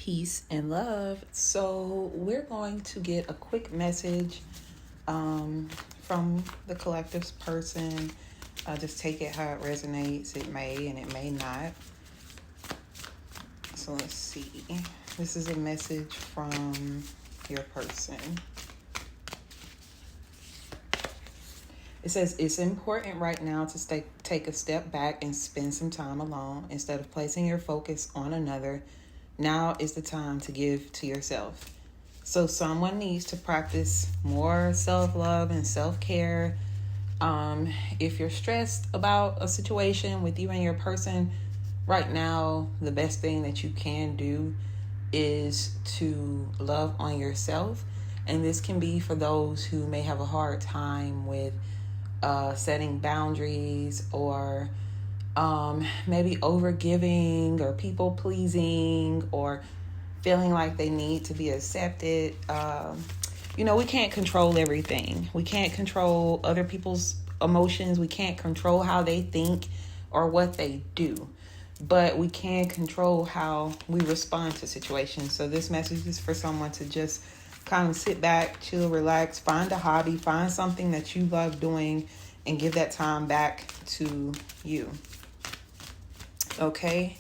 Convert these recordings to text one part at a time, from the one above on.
peace, and love. So we're going to get a quick message from the collective's person. Just take it how it resonates. It may and it may not. So let's see. This is a message from your person. It says, it's important right now to take a step back and spend some time alone instead of placing your focus on another. Now is the time to give to yourself. So someone needs to practice more self-love and self-care. If you're stressed about a situation with you and your person, right now, the best thing that you can do is to love on yourself. And this can be for those who may have a hard time with setting boundaries, or maybe overgiving or people pleasing, or feeling like they need to be accepted. We can't control everything. We can't control other people's emotions. We can't control how they think or what they do, but we can control how we respond to situations. So this message is for someone to just kind of sit back, chill, relax, find a hobby, find something that you love doing, and give that time back to you. Okay.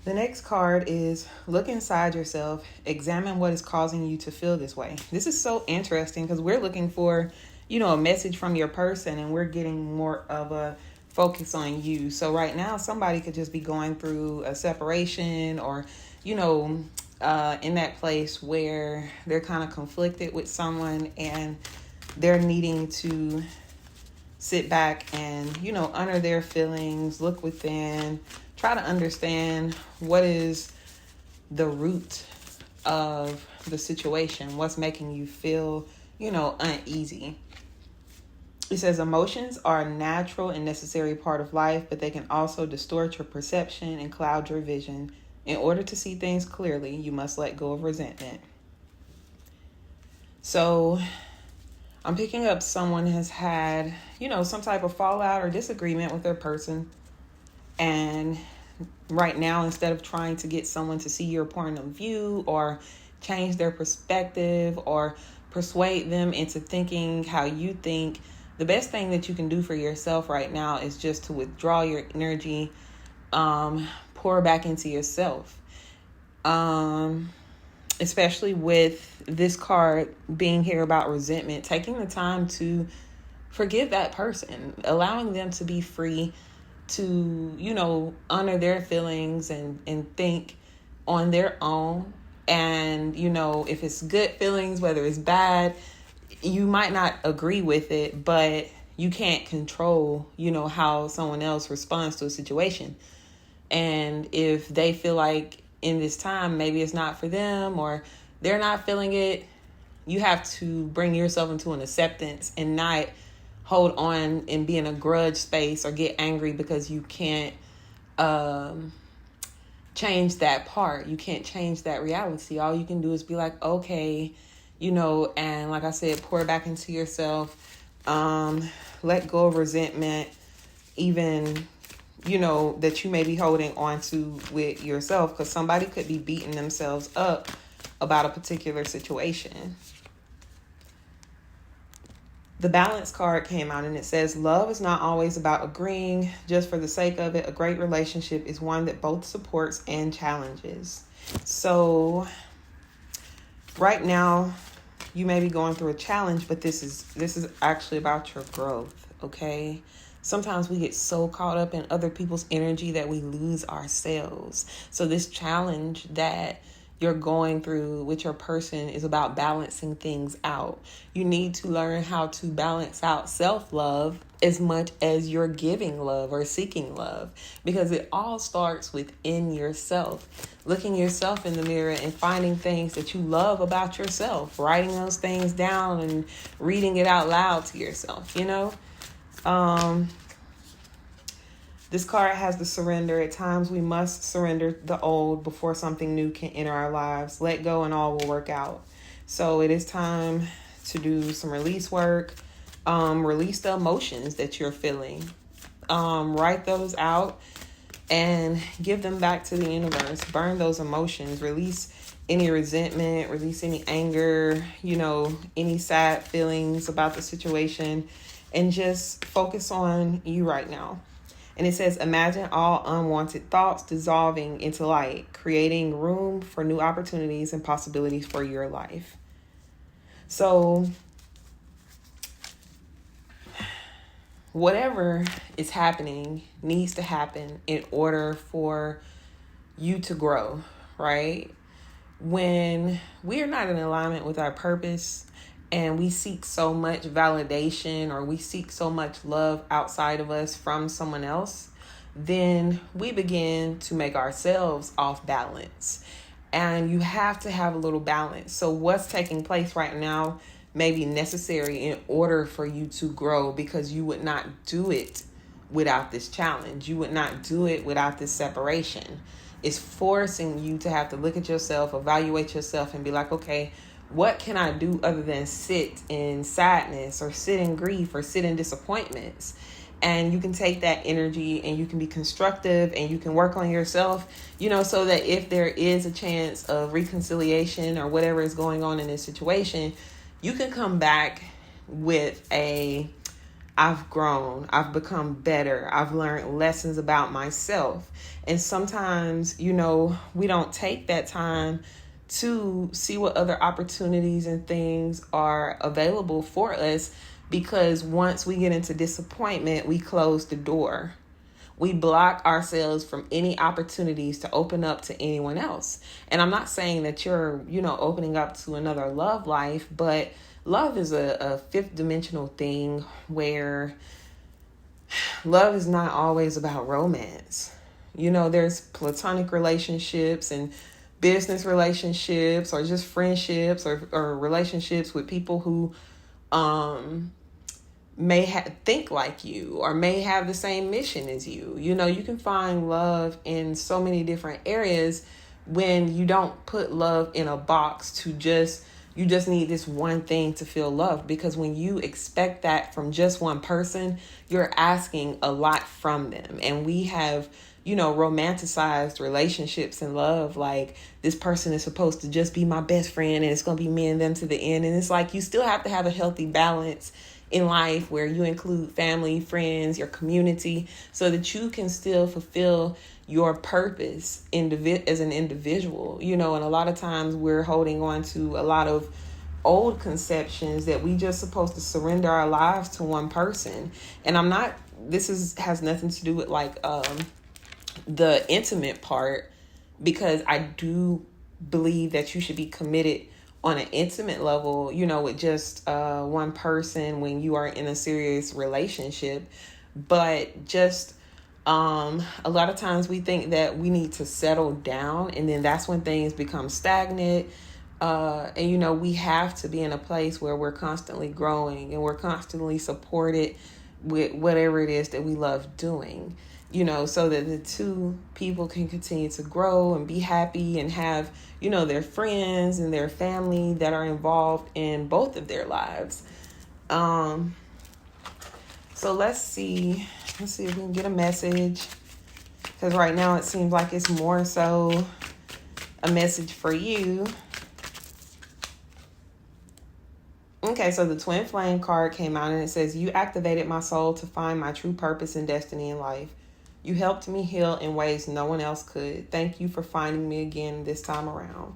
The next card is look inside yourself, examine what is causing you to feel this way. This is so interesting because we're looking for, a message from your person, and we're getting more of a focus on you. So right now, somebody could just be going through a separation, or, in that place where they're kind of conflicted with someone, and they're needing to sit back and, honor their feelings, look within, try to understand what is the root of the situation, what's making you feel, uneasy. It says emotions are a natural and necessary part of life, but they can also distort your perception and cloud your vision. In order to see things clearly, you must let go of resentment. So I'm picking up someone has had, some type of fallout or disagreement with their person. And right now, instead of trying to get someone to see your point of view or change their perspective or persuade them into thinking how you think, the best thing that you can do for yourself right now is just to withdraw your energy, pour back into yourself. Especially with this card being here about resentment, taking the time to forgive that person, allowing them to be free to, honor their feelings and think on their own. And, if it's good feelings, whether it's bad, you might not agree with it, but you can't control, how someone else responds to a situation. And if they feel like in this time, maybe it's not for them, or they're not feeling it, you have to bring yourself into an acceptance and not hold on and be in a grudge space or get angry because you can't change that part. You can't change that reality. All you can do is be like, okay, and like I said, pour back into yourself, let go of resentment, even, that you may be holding on to with yourself, because somebody could be beating themselves up about a particular situation. The balance card came out and it says, love is not always about agreeing just for the sake of it. A great relationship is one that both supports and challenges. So right now you may be going through a challenge, but this is actually about your growth. Okay. Sometimes we get so caught up in other people's energy that we lose ourselves. So this challenge that you're going through with your person is about balancing things out. You need to learn how to balance out self-love as much as you're giving love or seeking love, because it all starts within yourself. Looking yourself in the mirror and finding things that you love about yourself, writing those things down and reading it out loud to yourself, This card has the surrender. At times we must surrender the old before something new can enter our lives. Let go and all will work out. So it is time to do some release work. Release the emotions that you're feeling. Write those out and give them back to the universe. Burn those emotions, release any resentment, release any anger, any sad feelings about the situation, and just focus on you right now. And it says, imagine all unwanted thoughts dissolving into light, creating room for new opportunities and possibilities for your life. So whatever is happening needs to happen in order for you to grow, right? When we are not in alignment with our purpose and we seek so much validation or we seek so much love outside of us from someone else, then we begin to make ourselves off balance. And you have to have a little balance. So what's taking place right now may be necessary in order for you to grow, because you would not do it without this challenge. You would not do it without this separation. It's forcing you to have to look at yourself, evaluate yourself, and be like, okay, what can I do other than sit in sadness or sit in grief or sit in disappointments? And you can take that energy and you can be constructive and you can work on yourself, so that if there is a chance of reconciliation or whatever is going on in this situation, you can come back with I've grown, I've become better, I've learned lessons about myself. And sometimes, we don't take that time to see what other opportunities and things are available for us, because once we get into disappointment, we close the door. We block ourselves from any opportunities to open up to anyone else. And I'm not saying that you're, opening up to another love life, but love is a fifth dimensional thing where love is not always about romance. There's platonic relationships and business relationships or just friendships or relationships with people who may think like you or may have the same mission as you. You can find love in so many different areas when you don't put love in a box you just need this one thing to feel loved. Because when you expect that from just one person, you're asking a lot from them. And we have, romanticized relationships and love. Like, this person is supposed to just be my best friend and it's going to be me and them to the end. And it's like, you still have to have a healthy balance in life where you include family, friends, your community, so that you can still fulfill your purpose as an individual. And a lot of times we're holding on to a lot of old conceptions that we just supposed to surrender our lives to one person. And has nothing to do with the intimate part, because I do believe that you should be committed on an intimate level, with just one person when you are in a serious relationship. But just a lot of times we think that we need to settle down, and then that's when things become stagnant. And we have to be in a place where we're constantly growing and we're constantly supported with whatever it is that we love doing, so that the two people can continue to grow and be happy and have, their friends and their family that are involved in both of their lives. So let's see if we can get a message, because right now it seems like it's more so a message for you. Okay, so the Twin Flame card came out and it says, you activated my soul to find my true purpose and destiny in life. You helped me heal in ways no one else could. Thank you for finding me again this time around.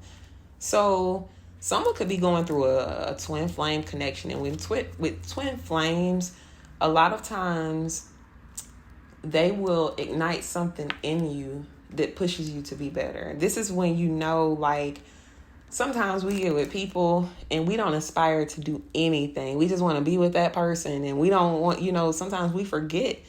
So someone could be going through a twin flame connection. And with twin flames, a lot of times they will ignite something in you that pushes you to be better. This is when sometimes we get with people and we don't aspire to do anything. We just want to be with that person, and we don't want, sometimes we forget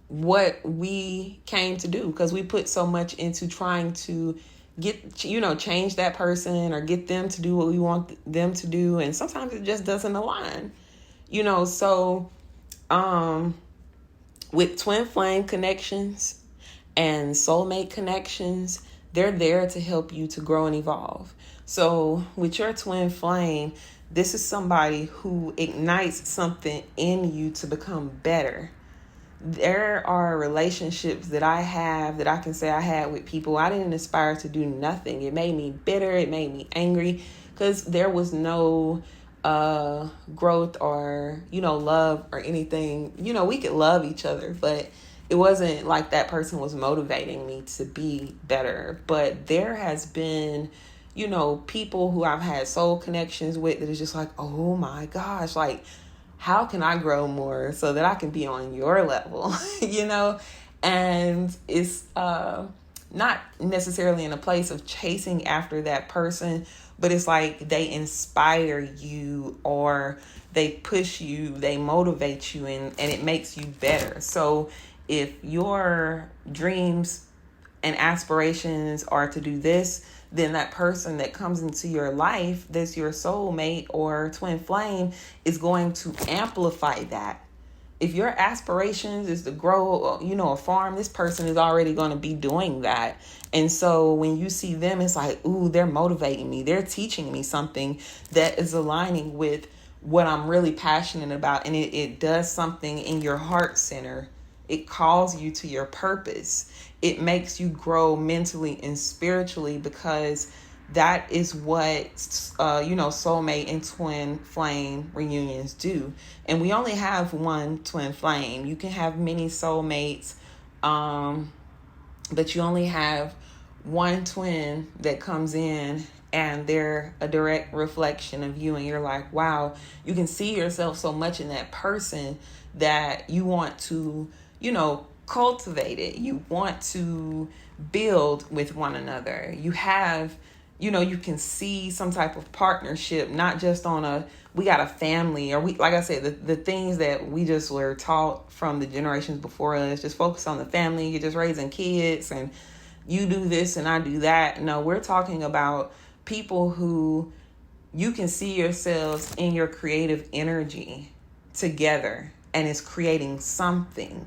what we came to do because we put so much into trying to change that person or get them to do what we want them to do. And sometimes it just doesn't align, so with twin flame connections and soulmate connections, they're there to help you to grow and evolve. So with your twin flame, this is somebody who ignites something in you to become better. There are relationships that I have that I can say I had with people I didn't aspire to do nothing. It made me bitter. It made me angry because there was no growth or, love or anything. We could love each other, but it wasn't like that person was motivating me to be better. But there has been, people who I've had soul connections with that is just like, oh my gosh, like, how can I grow more so that I can be on your level, And it's not necessarily in a place of chasing after that person, but it's like they inspire you or they push you, they motivate you, and it makes you better. So if your dreams and aspirations are to do this, then that person that comes into your life, that's your soulmate or twin flame, is going to amplify that. If your aspirations is to grow, a farm, this person is already going to be doing that. And so when you see them, it's like, ooh, they're motivating me. They're teaching me something that is aligning with what I'm really passionate about. And it does something in your heart center. It calls you to your purpose. It makes you grow mentally and spiritually, because that is what, soulmate and twin flame reunions do. And we only have one twin flame. You can have many soulmates, but you only have one twin that comes in and they're a direct reflection of you. And you're like, wow, you can see yourself so much in that person that you want to, cultivate it. You want to build with one another. You have, you can see some type of partnership, not just on we got a family, or like I said, the things that we just were taught from the generations before us, just focus on the family, you're just raising kids and you do this and I do that. No, we're talking about people who you can see yourselves in your creative energy together, and it's creating something.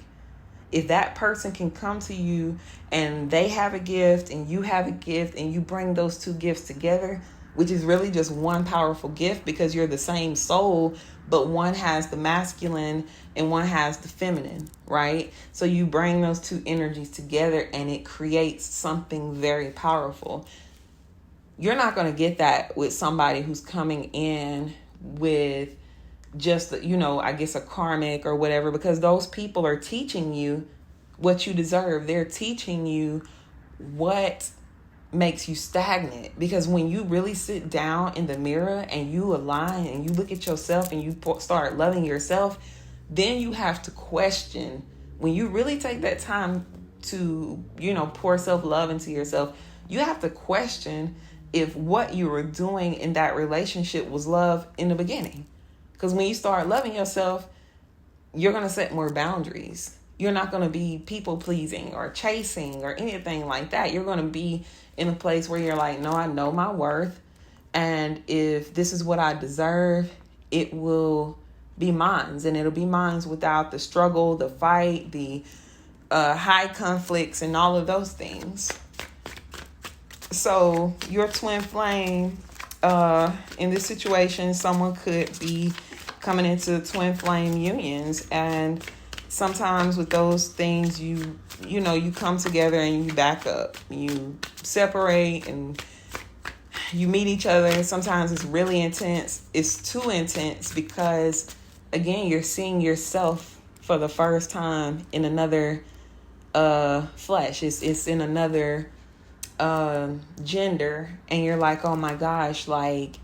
If that person can come to you and they have a gift and you have a gift and you bring those two gifts together, which is really just one powerful gift because you're the same soul, but one has the masculine and one has the feminine, right? So you bring those two energies together and it creates something very powerful. You're not going to get that with somebody who's coming in with just, I guess a karmic or whatever, because those people are teaching you what you deserve. They're teaching you what makes you stagnant. Because when you really sit down in the mirror and you align and you look at yourself and you start loving yourself, then you have to question. When you really take that time to, pour self-love into yourself, you have to question if what you were doing in that relationship was love in the beginning. Because when you start loving yourself, you're going to set more boundaries. You're not going to be people pleasing or chasing or anything like that. You're going to be in a place where you're like, no, I know my worth. And if this is what I deserve, it will be mine. And it'll be mine without the struggle, the fight, the high conflicts and all of those things. So your twin flame, in this situation, someone could be coming into twin flame unions, and sometimes with those things, you come together and you back up, you separate and you meet each other. And sometimes it's really intense. It's too intense because, again, you're seeing yourself for the first time in another flesh. It's in another gender, and you're like, oh my gosh, like,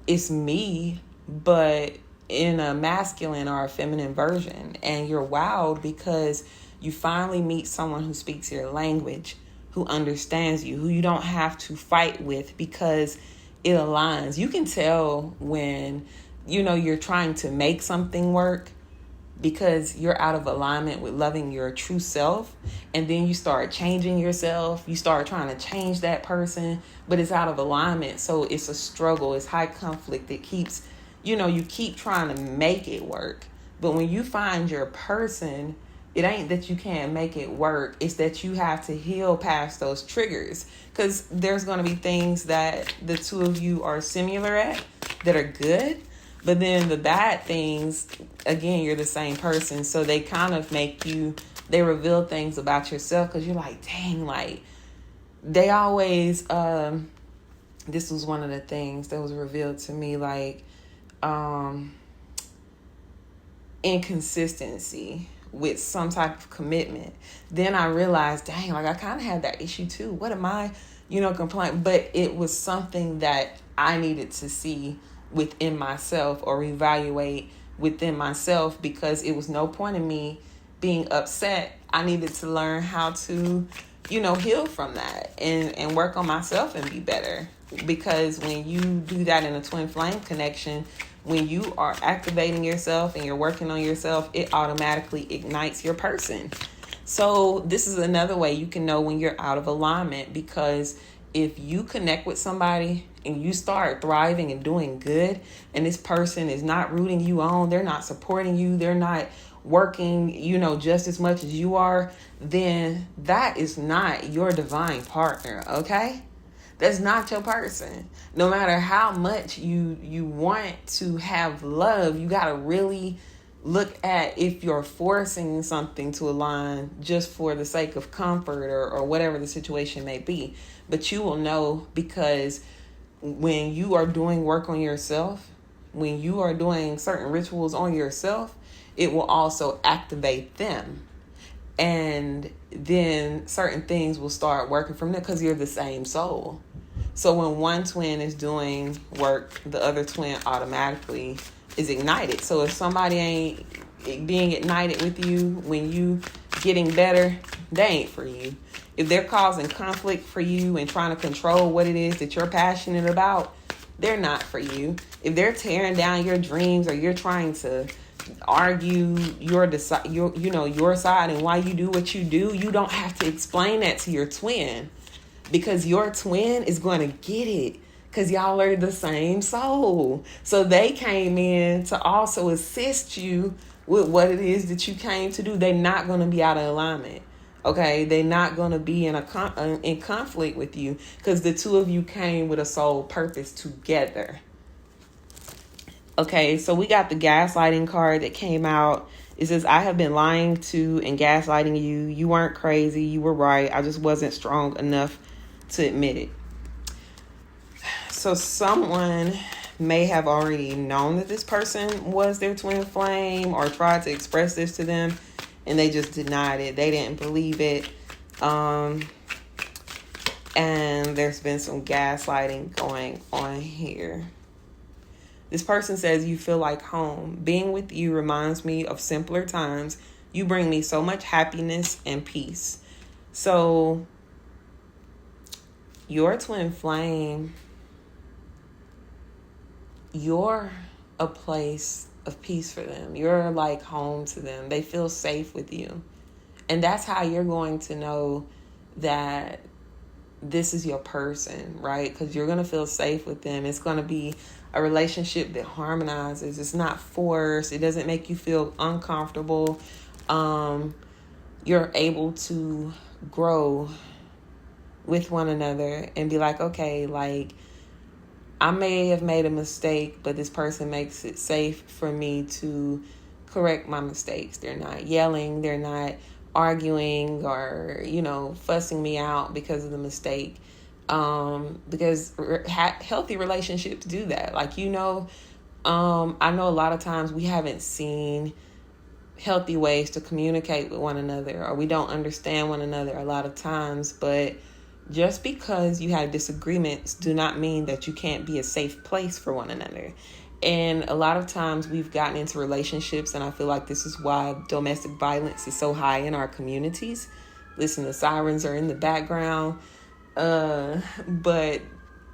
it's me, but in a masculine or a feminine version. And you're wowed because you finally meet someone who speaks your language, who understands you, who you don't have to fight with because it aligns. You can tell when, you're trying to make something work because you're out of alignment with loving your true self. And then you start changing yourself. You start trying to change that person, but it's out of alignment. So it's a struggle. It's high conflict. It keeps, you keep trying to make it work. But when you find your person, it ain't that you can't make it work. It's that you have to heal past those triggers, because there's going to be things that the two of you are similar at that are good. But then the bad things, again, you're the same person. So they kind of they reveal things about yourself because you're like, dang, like they always, this was one of the things that was revealed to me, like inconsistency with some type of commitment. Then I realized, dang, like I kind of had that issue too. What am I, complaining? But it was something that I needed to see within myself or evaluate within myself, because it was no point in me being upset. I needed to learn how to, heal from that and work on myself and be better. Because when you do that in a twin flame connection, when you are activating yourself and you're working on yourself, it automatically ignites your person. So this is another way you can know when you're out of alignment, because if you connect with somebody and you start thriving and doing good, and this person is not rooting you on, they're not supporting you, they're not working, just as much as you are, then that is not your divine partner, okay? That's not your person. No matter how much you want to have love, you got to really look at if you're forcing something to align just for the sake of comfort or whatever the situation may be. But you will know, because when you are doing work on yourself, when you are doing certain rituals on yourself, it will also activate them. And then certain things will start working from there because you're the same soul. So when one twin is doing work, the other twin automatically is ignited. So if somebody ain't being ignited with you when you getting better, they ain't for you. If they're causing conflict for you and trying to control what it is that you're passionate about, they're not for you. If they're tearing down your dreams, or you're trying to argue your side and why you do what you do, you don't have to explain that to your twin, because your twin is going to get it, because y'all are the same soul. So they came in to also assist you with what it is that you came to do. They're not going to be out of alignment. Okay, they're not going to be in conflict with you, because the two of you came with a soul purpose together. Okay, so we got the gaslighting card that came out. It says, I have been lying to and gaslighting you. You weren't crazy. You were right. I just wasn't strong enough to admit it. So someone may have already known that this person was their twin flame, or tried to express this to them, and they just denied it. They didn't believe it. And there's been some gaslighting going on here. This person says, you feel like home. Being with you reminds me of simpler times. You bring me so much happiness and peace. So your twin flame, you're a place of peace for them. You're like home to them. They feel safe with you. And that's how you're going to know that this is your person, right? Because you're going to feel safe with them. It's going to be a relationship that harmonizes. It's not forced. It doesn't make you feel uncomfortable. You're able to grow with one another and be like, okay, like I may have made a mistake, but this person makes it safe for me to correct my mistakes. They're not yelling. They're not arguing or, fussing me out because of the mistake. Because healthy relationships do that. Like, I know a lot of times we haven't seen healthy ways to communicate with one another, or we don't understand one another a lot of times. But just because you have disagreements do not mean that you can't be a safe place for one another. And a lot of times we've gotten into relationships, and I feel like this is why domestic violence is so high in our communities. Listen, the sirens are in the background. But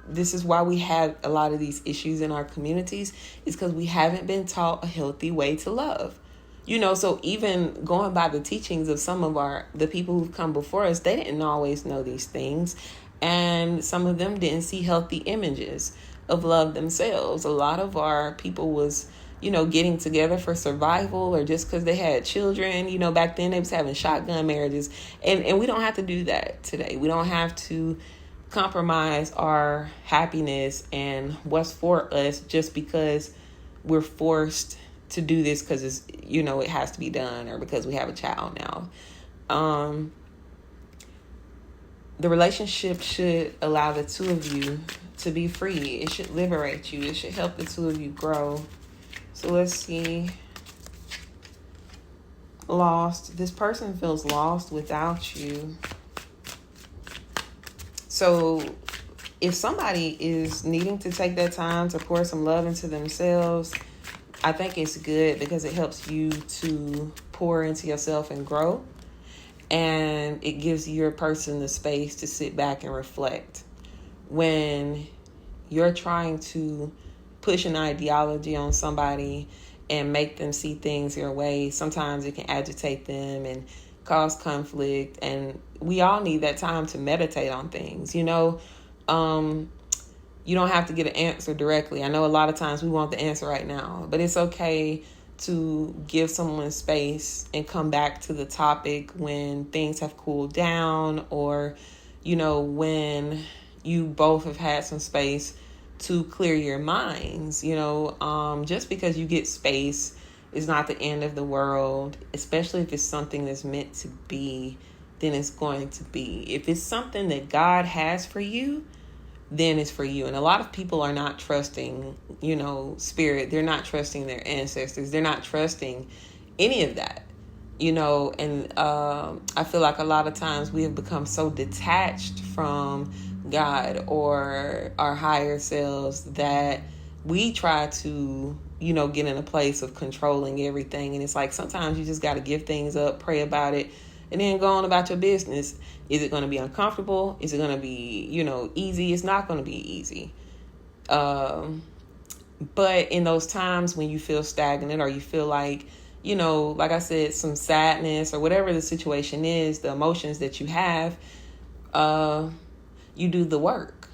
this is why we have a lot of these issues in our communities, is because we haven't been taught a healthy way to love. So even going by the teachings of some of the people who've come before us, they didn't always know these things. And some of them didn't see healthy images of love themselves. A lot of our people was, getting together for survival, or just because they had children. Back then they was having shotgun marriages. And we don't have to do that today. We don't have to compromise our happiness and what's for us just because we're forced to do this because it's, it has to be done, or because we have a child now. The relationship should allow the two of you to be free. It should liberate you. It should help the two of you grow. So let's see. Lost. This person feels lost without you. So if somebody is needing to take that time to pour some love into themselves, I think it's good, because it helps you to pour into yourself and grow. And it gives your person the space to sit back and reflect. When you're trying to push an ideology on somebody and make them see things your way, sometimes it can agitate them and cause conflict. And we all need that time to meditate on things. You don't have to get an answer directly. I know a lot of times we want the answer right now, but it's okay to give someone space and come back to the topic when things have cooled down, or, when you both have had some space to clear your minds. Just because you get space is not the end of the world, especially if it's something that's meant to be, then it's going to be. If it's something that God has for you, then it's for you. And a lot of people are not trusting, spirit. They're not trusting their ancestors. They're not trusting any of that, and I feel like a lot of times we have become so detached from God or our higher selves that we try to, get in a place of controlling everything. And it's like, sometimes you just got to give things up, pray about it, and then go on about your business. Is it going to be uncomfortable? Is it going to be, easy? It's not going to be easy. But in those times when you feel stagnant, or you feel like, like I said, some sadness or whatever the situation is, the emotions that you have, you do the work.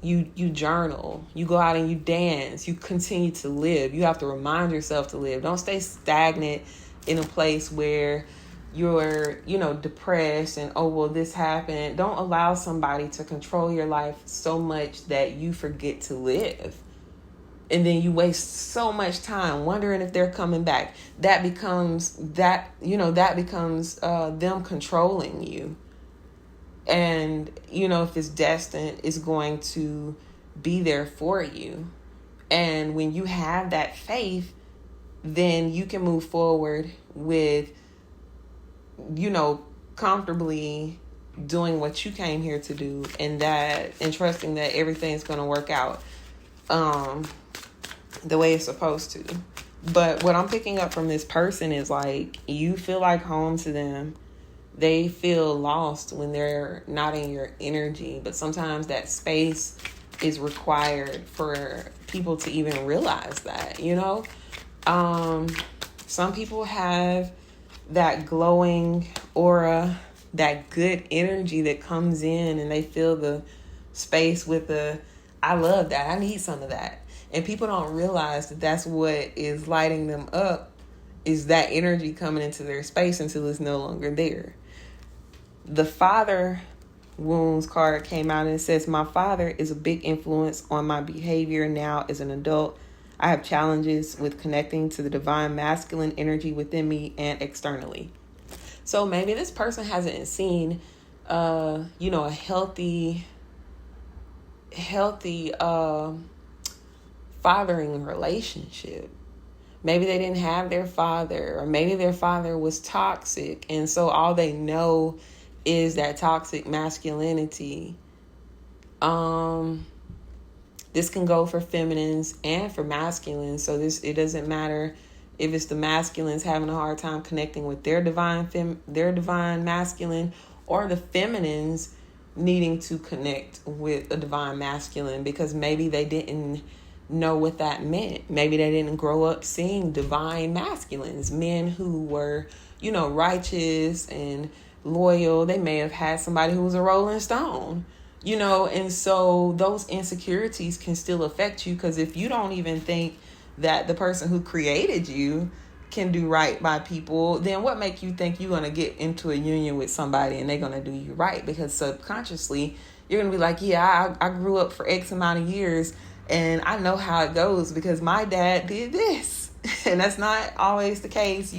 You journal. You go out and you dance. You continue to live. You have to remind yourself to live. Don't stay stagnant in a place where you're, depressed and, oh, well, this happened. Don't allow somebody to control your life so much that you forget to live. And then you waste so much time wondering if they're coming back. That becomes them controlling you. And, if it's destined, it's going to be there for you. And when you have that faith, then you can move forward with, comfortably doing what you came here to do, and trusting that everything's going to work out the way it's supposed to. But what I'm picking up from this person is, like, you feel like home to them. They feel lost when they're not in your energy. But sometimes that space is required for people to even realize that, Some people have that glowing aura, that good energy that comes in, and they fill the space with I love that. I need some of that. And people don't realize that that's what is lighting them up, is that energy coming into their space until it's no longer there. The father wounds card came out and it says, my father is a big influence on my behavior now as an adult. I have challenges with connecting to the divine masculine energy within me and externally. So maybe this person hasn't seen, a healthy fathering relationship. Maybe they didn't have their father, or maybe their father was toxic. And so all they know is that toxic masculinity. This can go for feminines and for masculines. So it doesn't matter if it's the masculines having a hard time connecting with their divine masculine, or the feminines needing to connect with a divine masculine, because maybe they didn't know what that meant. Maybe they didn't grow up seeing divine masculines, men who were, righteous and loyal. They may have had somebody who was a Rolling Stone, and so those insecurities can still affect you, because if you don't even think that the person who created you can do right by people, then what makes you think you're going to get into a union with somebody and they're going to do you right? Because subconsciously you're going to be like, yeah, I grew up for X amount of years And I know how it goes because my dad did this. And that's not always the case.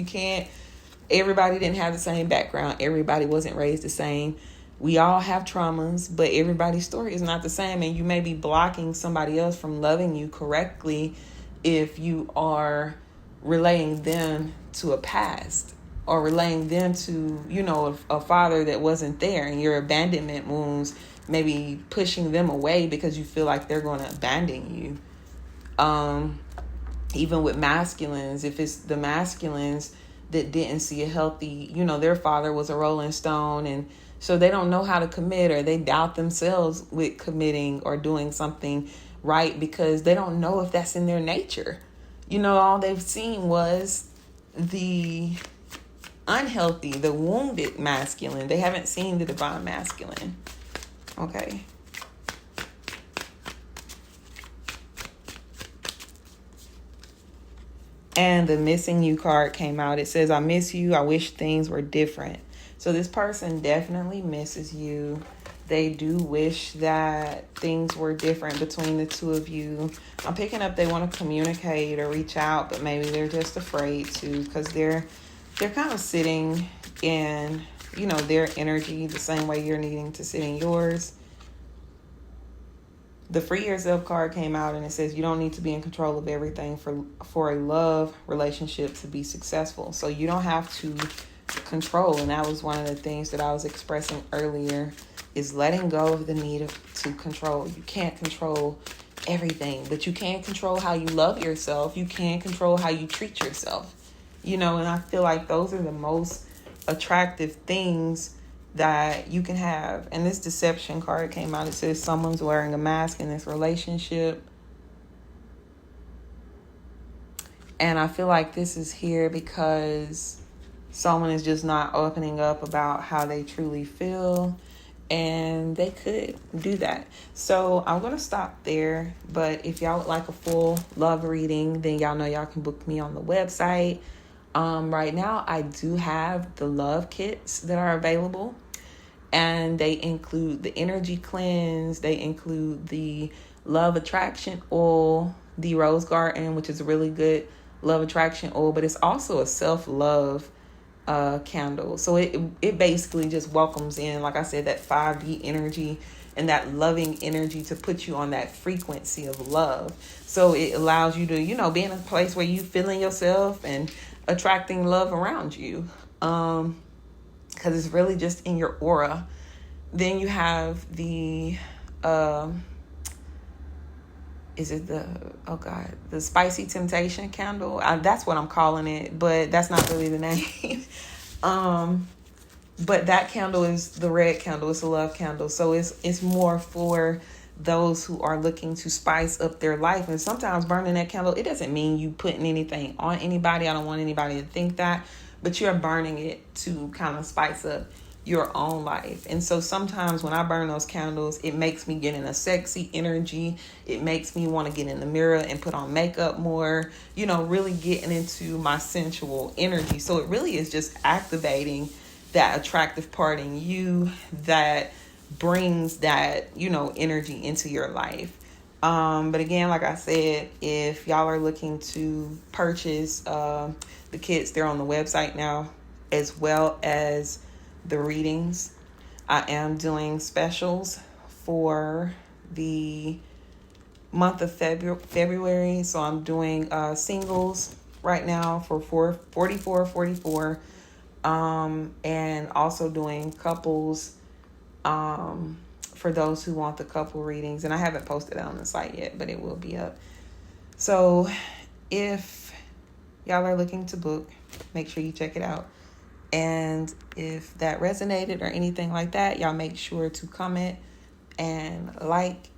Everybody didn't have the same background. Everybody wasn't raised the same. We all have traumas, but everybody's story is not the same. And you may be blocking somebody else from loving you correctly if you are relaying them to a past or relaying them to, a father that wasn't there, and your abandonment wounds maybe pushing them away because you feel like they're going to abandon you. Even with masculines, if it's the masculines that didn't see a healthy, their father was a Rolling Stone, and so they don't know how to commit, or they doubt themselves with committing or doing something right because they don't know if that's in their nature. All they've seen was the unhealthy, the wounded masculine. They haven't seen the divine masculine. Okay. And the missing you card came out. It says, I miss you. I wish things were different. So this person definitely misses you. They do wish that things were different between the two of you. I'm picking up they want to communicate or reach out, but maybe they're just afraid to because they're kind of sitting in, their energy the same way you're needing to sit in yours. The Free Yourself card came out and it says you don't need to be in control of everything for a love relationship to be successful. So you don't have to control. And that was one of the things that I was expressing earlier, is letting go of the need to control. You can't control everything, but you can control how you love yourself. You can control how you treat yourself. And I feel like those are the most attractive things that you can have. And this deception card came out. It says someone's wearing a mask in this relationship. And I feel like this is here because someone is just not opening up about how they truly feel. And they could do that. So I'm going to stop there. But if y'all would like a full love reading, then y'all know y'all can book me on the website. Right now, I do have the love kits that are available. And they include the energy cleanse. They include the love attraction oil, the rose garden, which is a really good love attraction oil. But it's also a self-love candle. So it basically just welcomes in, like I said, that 5D energy and that loving energy to put you on that frequency of love. So it allows you to, be in a place where you feeling yourself and attracting love around you. Because it's really just in your aura. Then you have the the Spicy Temptation candle. That's what I'm calling it, but that's not really the name. But that candle is the red candle. It's a love candle. So it's more for those who are looking to spice up their life. And sometimes burning that candle, it doesn't mean you putting anything on anybody. I don't want anybody to think that, but you're burning it to kind of spice up your own life. And so sometimes when I burn those candles, it makes me get in a sexy energy. It makes me want to get in the mirror and put on makeup more, really getting into my sensual energy. So it really is just activating that attractive part in you that brings that, energy into your life. But again, like I said, if y'all are looking to purchase the kits, they're on the website now, as well as the readings. I am doing specials for the month of February. So I'm doing singles right now for $44.44. And also doing couples for those who want the couple readings. And I haven't posted it on the site yet, but it will be up. So if y'all are looking to book, make sure you check it out. And if that resonated or anything like that, y'all make sure to comment and like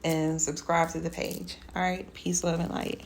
and subscribe to the page. All right. Peace, love, and light.